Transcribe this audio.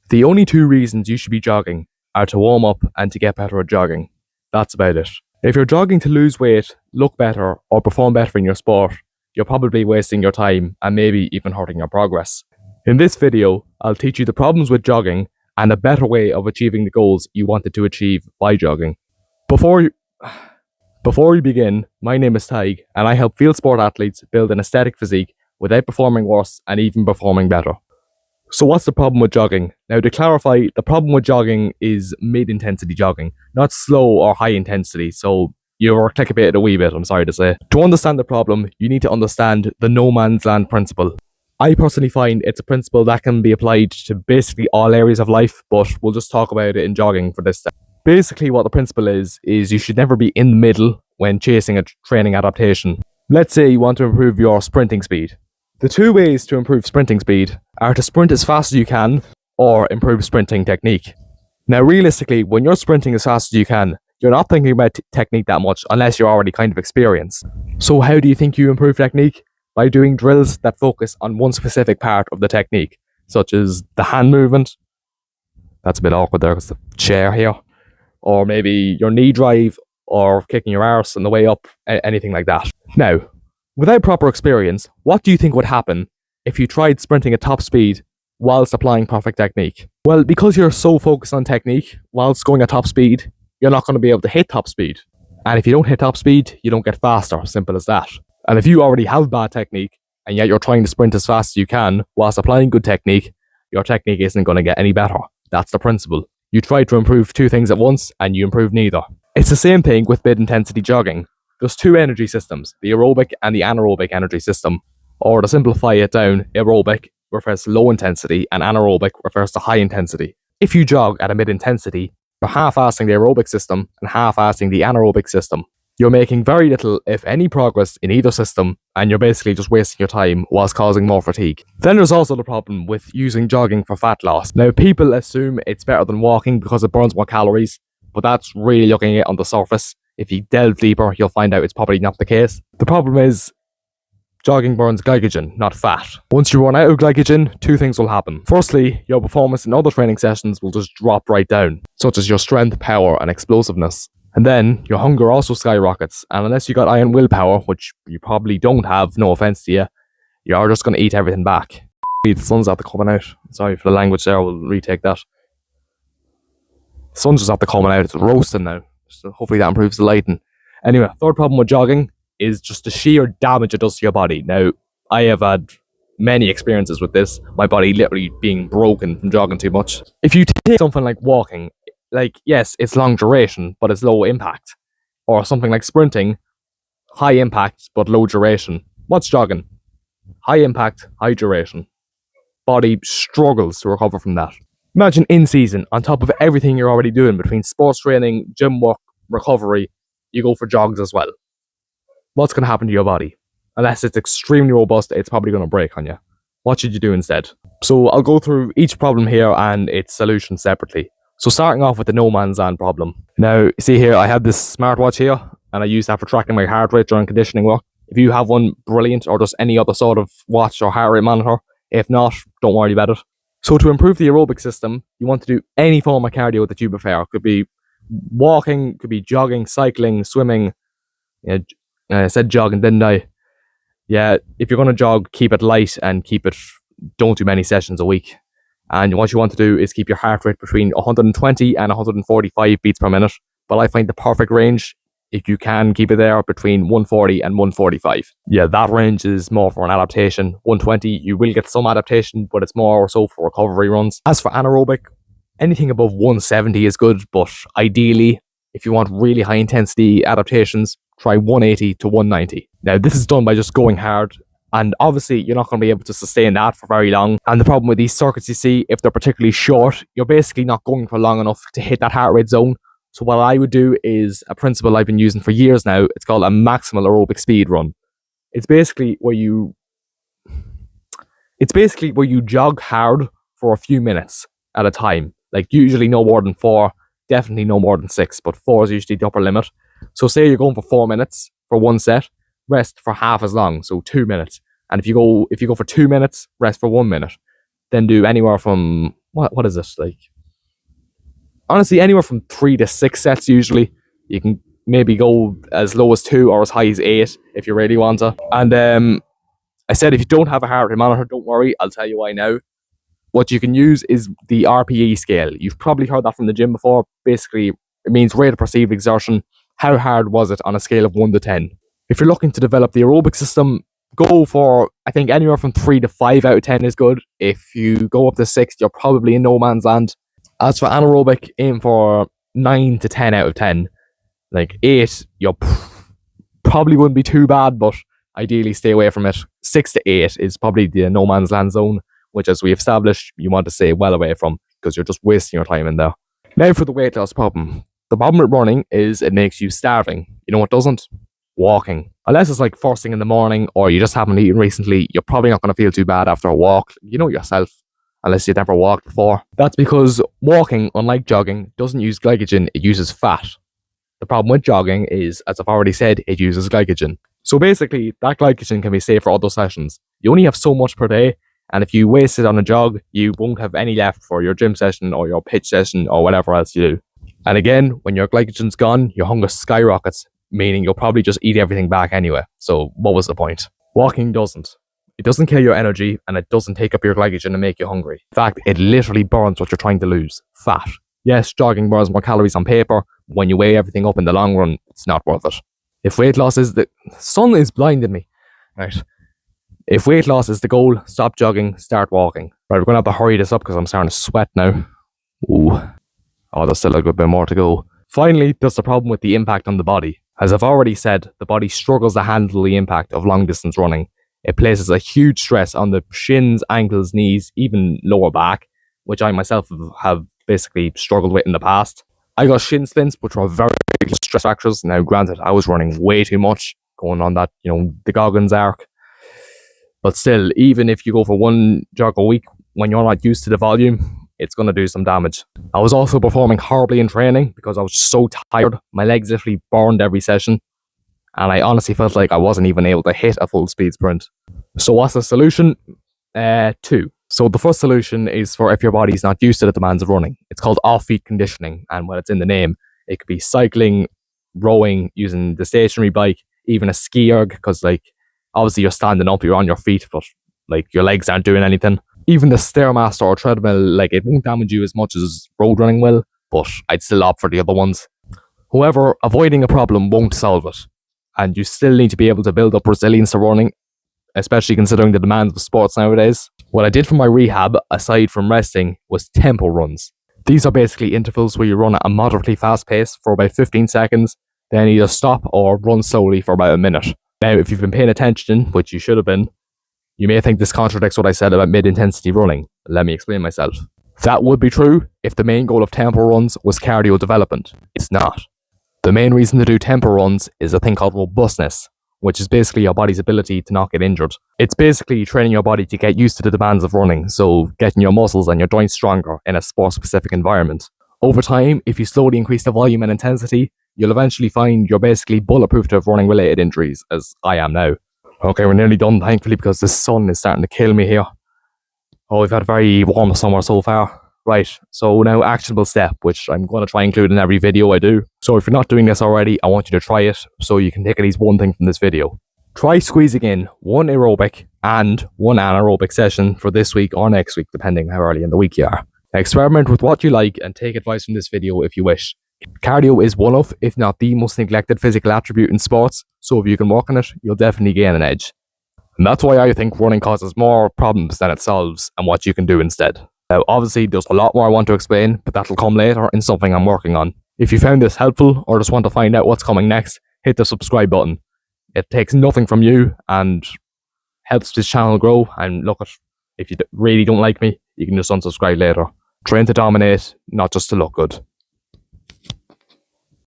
The only two reasons you should be jogging are to warm up and to get better at jogging. That's about it. If you're jogging to lose weight, look better, or perform better in your sport, you're probably wasting your time and maybe even hurting your progress. In this video, I'll teach you the problems with jogging and a better way of achieving the goals you wanted to achieve by jogging. Before we begin, my name is Tig, and I help field sport athletes build an aesthetic physique without performing worse and even performing better. So what's the problem with jogging? Now, to clarify, the problem with jogging is mid-intensity jogging, not slow or high intensity, so you're clickbaited a wee bit, I'm sorry to say. To understand the problem, you need to understand the no man's land principle. I personally find it's a principle that can be applied to basically all areas of life, but we'll just talk about it in jogging for this step. Basically, what the principle is you should never be in the middle when chasing a training adaptation. Let's say you want to improve your sprinting speed. The two ways to improve sprinting speed are to sprint as fast as you can or improve sprinting technique. Now, realistically, when you're sprinting as fast as you can, you're not thinking about technique that much unless you're already kind of experienced. So how do you think you improve technique? By doing drills that focus on one specific part of the technique, such as the hand movement. That's a bit awkward there because the chair here. Or maybe your knee drive or kicking your arse on the way up, anything like that. Now, without proper experience, what do you think would happen if you tried sprinting at top speed whilst applying perfect technique? Well, because you're so focused on technique whilst going at top speed, you're not going to be able to hit top speed. And if you don't hit top speed, you don't get faster, simple as that. And if you already have bad technique, and yet you're trying to sprint as fast as you can whilst applying good technique, your technique isn't going to get any better. That's the principle. You try to improve two things at once, and you improve neither. It's the same thing with mid-intensity jogging. There's two energy systems, the aerobic and the anaerobic energy system. Or to simplify it down, aerobic refers to low intensity and anaerobic refers to high intensity. If you jog at a mid-intensity, you're half-assing the aerobic system and half-assing the anaerobic system. You're making very little, if any, progress in either system, and you're basically just wasting your time whilst causing more fatigue. Then there's also the problem with using jogging for fat loss. Now, people assume it's better than walking because it burns more calories, but that's really looking at it on the surface. If you delve deeper, you'll find out it's probably not the case. The problem is, jogging burns glycogen, not fat. Once you run out of glycogen, two things will happen. Firstly, your performance in other training sessions will just drop right down, such as your strength, power, and explosiveness. And then, your hunger also skyrockets, and unless you got iron willpower, which you probably don't have, no offense to you, you're just going to eat everything back. The sun's after coming out. Sorry for the language there, we'll retake that. The sun's just after coming out, it's roasting now. So hopefully that improves the lighting. Anyway, third problem with jogging is just the sheer damage it does to your body. Now, I have had many experiences with this, my body literally being broken from jogging too much. If you take something like walking, like, yes, it's long duration, but it's low impact. Or something like sprinting, high impact, but low duration. What's jogging? High impact, high duration. Body struggles to recover from that. Imagine in season, on top of everything you're already doing between sports training, gym work, recovery, you go for jogs as well. What's going to happen to your body? Unless it's extremely robust, it's probably going to break on you. What should you do instead? So I'll go through each problem here and its solution separately. So starting off with the no man's land problem. Now, see here, I have this smartwatch here, and I use that for tracking my heart rate during conditioning work. If you have one, brilliant, or just any other sort of watch or heart rate monitor. If not, don't worry about it. So to improve the aerobic system, you want to do any form of cardio that you prefer. It could be walking, could be jogging, cycling, swimming. Yeah, I said jogging, didn't I? Yeah, if you're going to jog, keep it light and don't do many sessions a week. And what you want to do is keep your heart rate between 120 and 145 beats per minute. But I find the perfect range, if you can keep it there, between 140 and 145. Yeah, that range is more for an adaptation. 120, you will get some adaptation, but it's more so for recovery runs. As for anaerobic, anything above 170 is good, but ideally, if you want really high intensity adaptations, try 180 to 190. Now, this is done by just going hard. And obviously, you're not going to be able to sustain that for very long. And the problem with these circuits, you see, if they're particularly short, you're basically not going for long enough to hit that heart rate zone. So what I would do is a principle I've been using for years now. It's called a maximal aerobic speed run. It's basically where you jog hard for a few minutes at a time. Like usually no more than 4, definitely no more than 6, but 4 is usually the upper limit. So say you're going for 4 minutes for one set, rest for half as long, so 2 minutes. And if you go for 2 minutes, rest for 1 minute. Then do anywhere from what is it like? Honestly, anywhere from 3 to 6 sets usually. You can maybe go as low as 2 or as high as 8 if you really want to. And I said if you don't have a heart rate monitor, don't worry. I'll tell you why now. What you can use is the RPE scale. You've probably heard that from the gym before. Basically, it means rate of perceived exertion. How hard was it on a scale of 1 to 10? If you're looking to develop the aerobic system, go for, I think, anywhere from 3 to 5 out of 10 is good. If you go up to 6, you're probably in no man's land. As for anaerobic, aim for 9 to 10 out of 10. Like 8, you probably wouldn't be too bad, but ideally stay away from it. 6 to 8 is probably the no man's land zone, which, as we established, you want to stay well away from because you're just wasting your time in there. Now for the weight loss problem. The problem with running is it makes you starving. You know what doesn't? Walking. Unless it's like first thing in the morning or you just haven't eaten recently, you're probably not going to feel too bad after a walk. You know yourself, unless you've never walked before. That's because walking, unlike jogging, doesn't use glycogen, it uses fat. The problem with jogging is, as I've already said, it uses glycogen. So basically, that glycogen can be saved for other sessions. You only have so much per day, and if you waste it on a jog, you won't have any left for your gym session or your pitch session or whatever else you do. And again, when your glycogen's gone, your hunger skyrockets, meaning you'll probably just eat everything back anyway. So what was the point? Walking doesn't. It doesn't kill your energy, and it doesn't take up your glycogen and make you hungry. In fact, it literally burns what you're trying to lose, fat. Yes, jogging burns more calories on paper. When you weigh everything up in the long run, it's not worth it. If weight loss is the sun is blinding me. Right. If weight loss is the goal, stop jogging, start walking. Right, we're gonna have to hurry this up because I'm starting to sweat now. Ooh. Oh, there's still a good bit more to go. Finally, there's the problem with the impact on the body. As I've already said, the body struggles to handle the impact of long distance running. It places a huge stress on the shins, ankles, knees, even lower back, which I myself have basically struggled with in the past. I got shin splints, which were very big stress fractures. Now, granted, I was running way too much, going on that, the Goggins arc. But still, even if you go for one jog a week, when you're not used to the volume, it's going to do some damage. I was also performing horribly in training because I was so tired. My legs literally burned every session. And I honestly felt like I wasn't even able to hit a full speed sprint. So what's the solution? 2. So the first solution is for if your body's not used to the demands of running. It's called off-feet conditioning, and when it's in the name, it could be cycling, rowing, using the stationary bike, even a ski erg, because obviously you're standing up, you're on your feet, but your legs aren't doing anything. Even the Stairmaster or treadmill, it won't damage you as much as road running will, but I'd still opt for the other ones. However, avoiding a problem won't solve it, and you still need to be able to build up resilience to running, especially considering the demands of sports nowadays. What I did for my rehab, aside from resting, was tempo runs. These are basically intervals where you run at a moderately fast pace for about 15 seconds, then either stop or run slowly for about a minute. Now, if you've been paying attention, which you should have been, you may think this contradicts what I said about mid-intensity running. Let me explain myself. That would be true if the main goal of tempo runs was cardio development. It's not. The main reason to do tempo runs is a thing called robustness, which is basically your body's ability to not get injured. It's basically training your body to get used to the demands of running, so getting your muscles and your joints stronger in a sport-specific environment. Over time, if you slowly increase the volume and intensity, you'll eventually find you're basically bulletproof to running-related injuries, as I am now. Okay, we're nearly done, thankfully, because the sun is starting to kill me here. Oh, we've had a very warm summer so far. Right, so now actionable step, which I'm going to try and include in every video I do. So if you're not doing this already, I want you to try it so you can take at least one thing from this video. Try squeezing in one aerobic and one anaerobic session for this week or next week, depending how early in the week you are. Experiment with what you like and take advice from this video if you wish. Cardio is one of, if not the most neglected physical attribute in sports, so if you can work on it, you'll definitely gain an edge. And that's why I think running causes more problems than it solves and what you can do instead. Now, obviously, there's a lot more I want to explain, but that'll come later in something I'm working on. If you found this helpful or just want to find out what's coming next, hit the subscribe button. It takes nothing from you and helps this channel grow. And look, if you really don't like me, you can just unsubscribe later. Train to dominate, not just to look good.